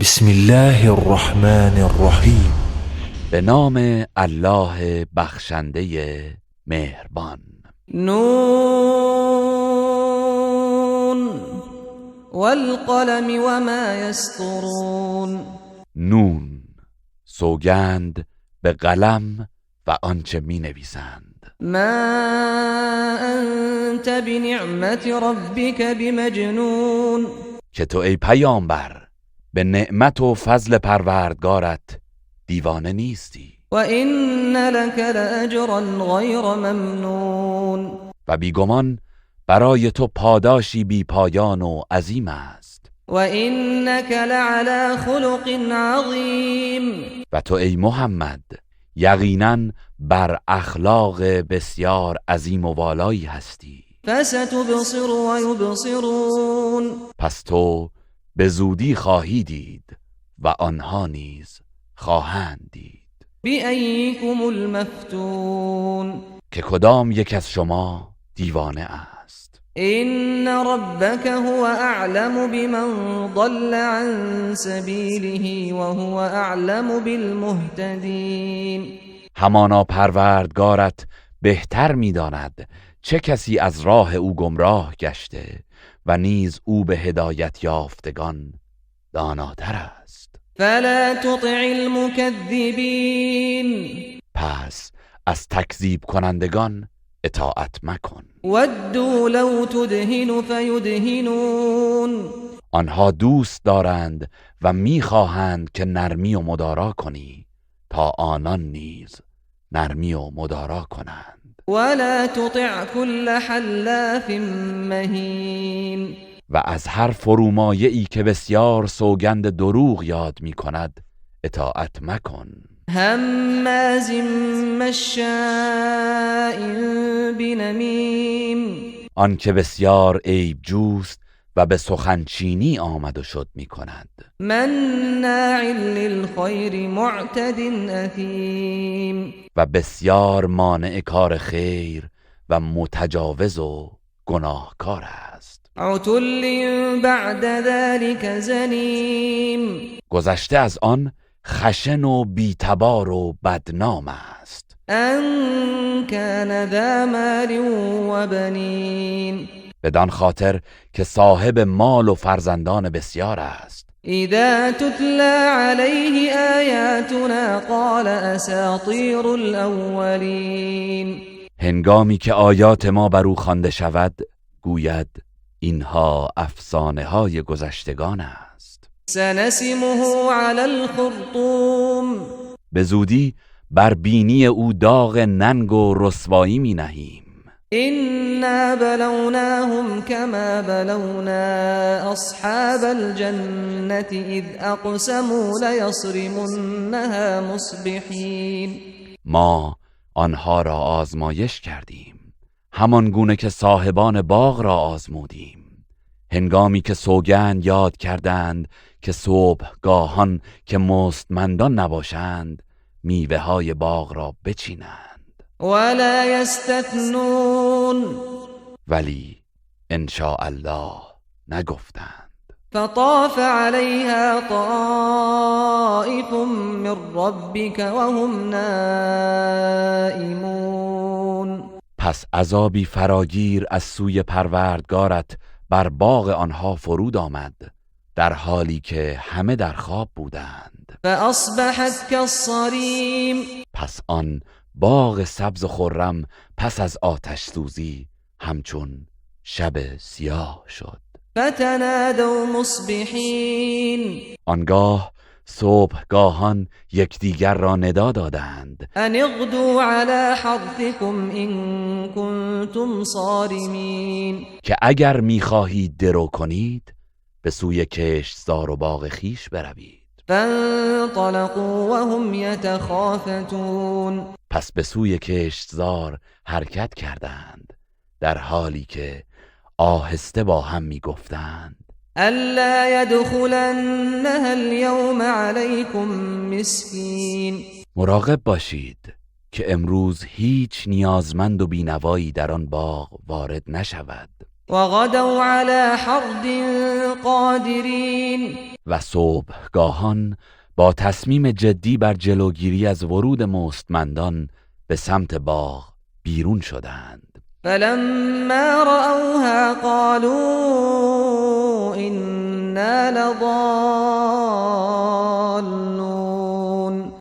بسم الله الرحمن الرحیم. به نام الله بخشنده مهربان. نون والقلم وما یسطرون. نون، سوگند به قلم و آنچه می نویسند. ما انت بنعمت ربک بمجنون. که تو ای پیامبر به نعمت و فضل پروردگارت دیوانه نیستی. و این لک لاجرا غیر ممنون. و بیگمان برای تو پاداشی بی پایان و عظیم است. و اینک لعلی خلق عظیم. و تو ای محمد یقینا بر اخلاق بسیار عظیم و والایی هستی. فستبصر و یبصرون. پس تو به زودی خواهی دید و آنها نیز خواهند دید. بأیکم المفتون. که کدام یک از شما دیوانه است. این ربک هو اعلم بمن ضل عن سبیله و هو اعلم بالمهتدین. همانا پروردگارت بهتر می‌داند چه کسی از راه او گمراه گشته و نیز او به هدایت یافتگان داناتر است. فلا تطع المكذبین. پس از تکذیب کنندگان اطاعت مکن. ودوا لو تدهن فیدهنون. آنها دوست دارند و میخواهند که نرمی و مدارا کنی تا آنان نیز نرمی و مدارا کنند. ولا تطع كل حلاف مهین. و از هر فرومایه‌ای که بسیار سوگند دروغ یاد میکند اطاعت مکن. هماز مشاء بنمیم. آن که بسیار عیب جوست و به سخنچینی آمد و شد میکند. مناع للخیر معتد اثیم. و بسیار مانع کار خیر و متجاوز و گناهکار است. عتل بعد ذلك زنیم. گذشته از آن خشن و بیتبار و بدنام است. ان کان ذا مال و بنین. بدان خاطر که صاحب مال و فرزندان بسیار است. اذا تتلى علیه آیاتنا قال اساطیر الاولین. هنگامی که آیات ما بر او خوانده شود گوید اینها افسانه های گذشتگان است. سنسمه علی الخرطوم. به زودی بر بینی او داغ ننگ و رسوایی می نهیم. إنا بلوناهم كما بلونا أصحاب الجنة إذ أقسموا ليصرمنها مصبحين. ما آنها را آزمایش کردیم همان گونه که صاحبان باغ را آزمودیم هنگامی که سوگند یاد کردند که صبحگاهان که مستمندان نباشند میوه های باغ را بچینند. ولا يستثنون. ولی ان شاء الله نگفتند. فطاف عليها طائف من ربك وهم نائمون. پس عذابی فراگیر از سوی پروردگارت بر باغ آنها فرود آمد در حالی که همه در خواب بودند. فاصبحت كالصريم. پس آن باغ سبز و خرم پس از آتش سوزی همچون شب سیاه شد. فتنادوا مصبحین. آنگاه صبحگاهان یکدیگر را ندا دادند. ان اغدوا على حرثكم ان كنتم صارمین. که اگر میخواهید درو کنید به سوی کشتزار و باغ خیش بروید. فانطلقوا وهم يتخافتون. پس به سوی کشتزار حرکت کردند در حالی که آهسته با هم میگفتند الا يدخلنها اليوم عليكم مسكين. مراقب باشید که امروز هیچ نیازمند و بینوایی در آن باغ وارد نشود. وغدوا على حرد قادرین. و صبحگاهان با تصمیم جدی بر جلوگیری از ورود مستمندان به سمت باغ بیرون شدند. فلما رأوها قالوا إنا لضالون.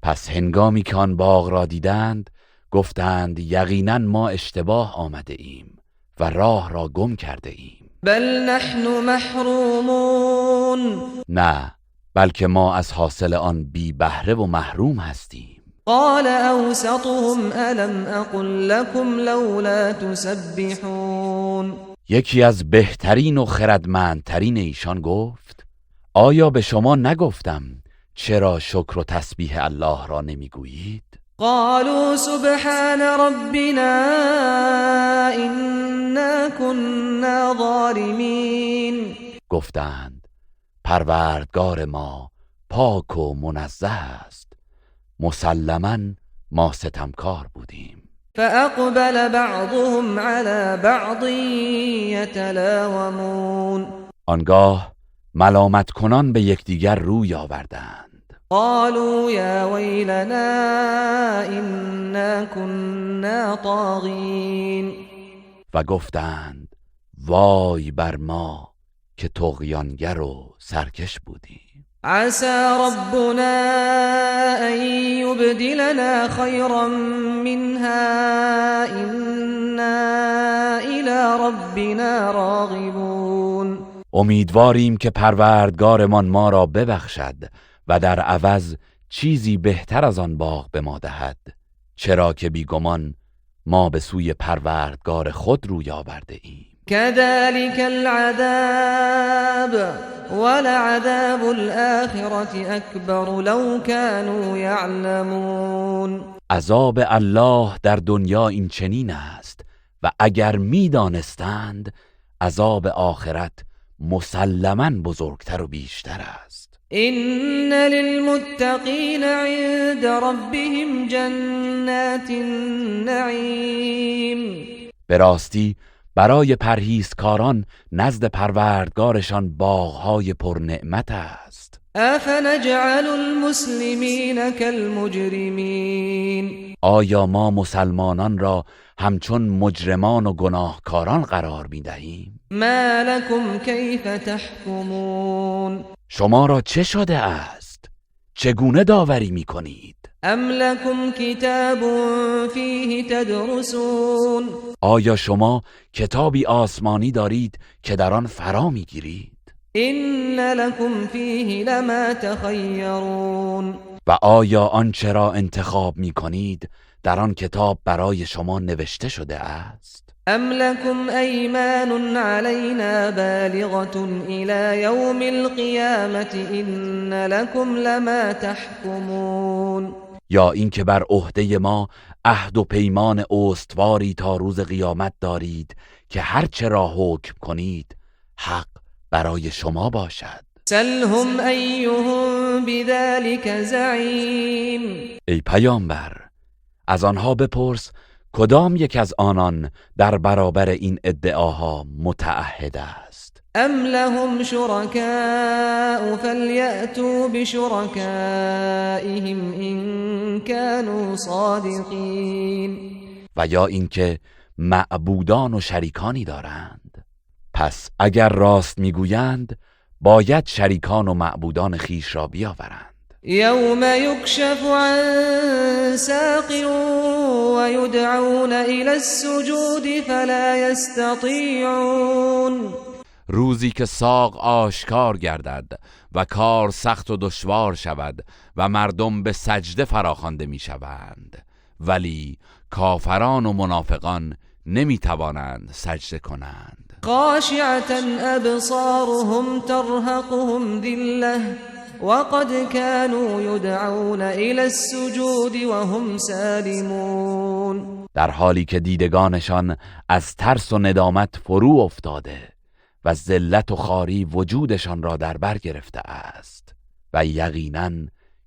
پس هنگامی که آن باغ را دیدند گفتند یقینا ما اشتباه آمده ایم و راه را گم کرده ایم. بل نحن محرومون. نه، بلکه ما از حاصل آن بی بهره و محروم هستیم. قال اوسطهم الم اقل لكم لولا تسبحون. یکی از بهترین و خردمندترین ایشان گفت آیا به شما نگفتم چرا شکر و تسبیح الله را نمیگویید؟ قالوا سبحان ربنا إنا كنا ظالمین. گفتند پروردگار ما پاک و منزه است، مسلماً ما ستمکار بودیم. فأقبل بعضهم على بعض يتلاومون. آنگاه ملامت کنان به یکدیگر روی آوردند. قالوا يا ويلنا إنا كنا طاغين. و گفتند وای بر ما که طغیانگر و سرکش بودیم. عسى ربنا أن يبدلنا خيرا منها إنا إلى ربنا راغبون. امیدواریم که پروردگارمان ما را ببخشد و در عوض چیزی بهتر از آن باغ به ما دهد، چرا که بیگمان ما به سوی پروردگار خود روی آورده ایم. كذلك العذاب ولعذاب الآخرة أكبر لو كانوا يعلمون. عذاب الله در دنیا این چنین است و اگر میدانستند عذاب آخرت مسلماً بزرگتر و بیشتر است. إن للمتقين عند ربهم جنات النعیم. به راستی برای پرهیزکاران نزد پروردگارشان باغهای پرنعمت است. افنجعل المسلمین كالمجرمین. آیا ما مسلمانان را همچون مجرمان و گناهکاران قرار می‌دهیم؟ ما لكم کیف تحکمون. شما را چه شده است؟ چگونه داوری می‌کنید؟ ام لكم کتاب فیه تدرسون. آیا شما کتابی آسمانی دارید که در آن فرا می‌گیرید؟ این لكم فیه لما تخیرون. و آیا آنچه را انتخاب می‌کنید در آن کتاب برای شما نوشته شده است؟ ام لكم ایمان علینا بالغة الى یوم القیامة این لكم لما تحکمون. یا اینکه بر عهده ما عهد و پیمان استواری تا روز قیامت دارید که هر چه را حکم کنید حق برای شما باشد. سلهم ایهم بذلك زعیم. ای پیامبر، از آنها بپرس کدام یک از آنان در برابر این ادعاها متعهد است. ام لهم شركاء فلیأتوا بشركائهم ان كانوا صادقین. و یا اینکه معبودان و شریکانی دارند، پس اگر راست میگویند باید شریکان و معبودان خیش را بیاورند. یوم یکشف عن ساق ویدعون الى السجود فلا یستطیعون. روزی که ساق آشکار گردد و کار سخت و دشوار شود و مردم به سجده فراخوانده می شوند، ولی کافران و منافقان نمی توانند سجده کنند. خاشعة ابصارهم ترهقهم ذله وقد كانوا يدعون الى السجود وهم سالمون. در حالی که دیدگانشان از ترس و ندامت فرو افتاده و ذلت و خواری وجودشان را در بر گرفته است و یقیناً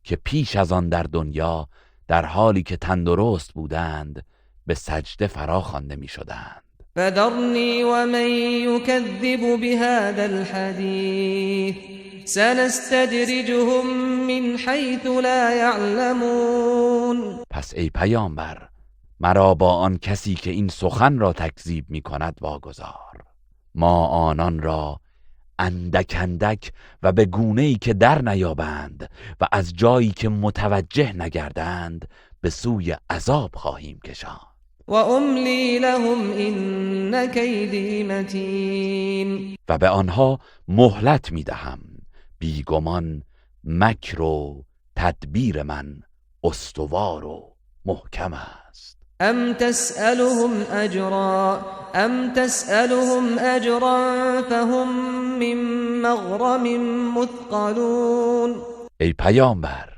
که پیش از آن در دنیا در حالی که تندرست بودند به سجده فرا خوانده می شدند. فذرني ومن يكذب بهذا الحديث سنستدرجهم من حيث لا يعلمون. پس ای پیامبر، مرا با آن کسی که این سخن را تکذیب می کند واگذار. ما آنان را اندک اندک و به گونه‌ای که در نیابند و از جایی که متوجه نگردند به سوی عذاب خواهیم کشاند. و املی لهم ان کیدی متین. و به آنها مهلت می دهم، بیگمان مکر و تدبیر من استوار و محکم است. ام تسألهم اجرا فهم من مغرم مثقلون. ای پیامبر،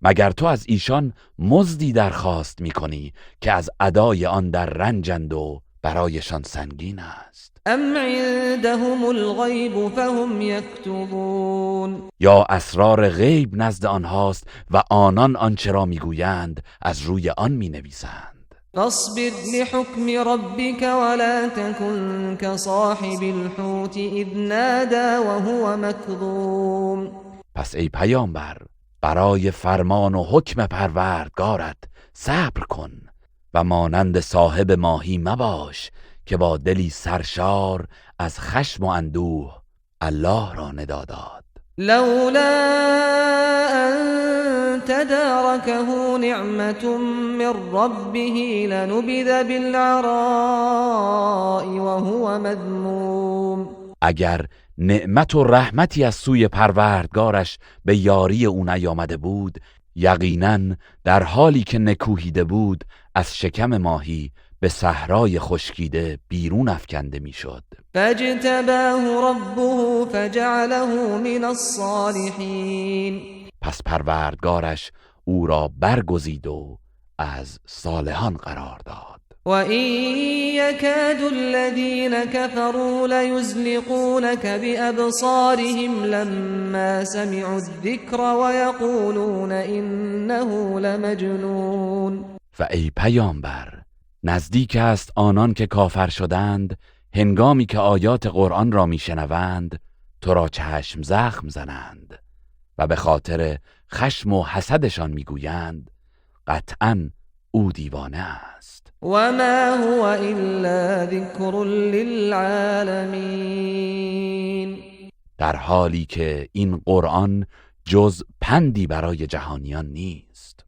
مگر تو از ایشان مزدی درخواست می کنی که از ادای آن در رنجند و برایشان سنگین است؟ ام عندهم الغیب فهم یکتبون. یا اسرار غیب نزد آنهاست و آنان آنچه را میگویند از روی آن می نویسند. فاصبر لحكم ربك ولا تكن كصاحب الحوت اذ نادى وهو مكظوم. پس ای پیامبر، برای فرمان و حکم پروردگارت صبر کن و مانند صاحب ماهی مباش که با دلی سرشار از خشم و اندوه الله را ندا داد. لولا ان تداركه نعمة من ربه لنبذ بالعراء وهو مذموم. اگر نعمت و رحمتی از سوی پروردگارش به یاری او نیامده بود، یقینا در حالی که نکوهیده بود از شکم ماهی به صحرای خشکیده بیرون افکنده میشد. فاجتباه ربه فجعله من الصالحین. پس پروردگارش او را برگزید و از صالحان قرار داد. وَإِن يَكَادُ الَّذِينَ كَفَرُوا لَيُزْلِقُونَكَ بِأَبْصَارِهِمْ لَمَّا سَمِعُوا الذِّكْرَ وَيَقُولُونَ إِنَّهُ لَمَجْنُونٌ. و ای پیامبر، نزدیک است آنان که کافر شدند هنگامی که آیات قرآن را میشنوند تو را چشم زخم زنند و به خاطر خشم و حسدشان میگویند قطعاً او دیوانه است. وما هو الا ذکر للعالمین. در حالی که این قرآن جز پندی برای جهانیان نیست.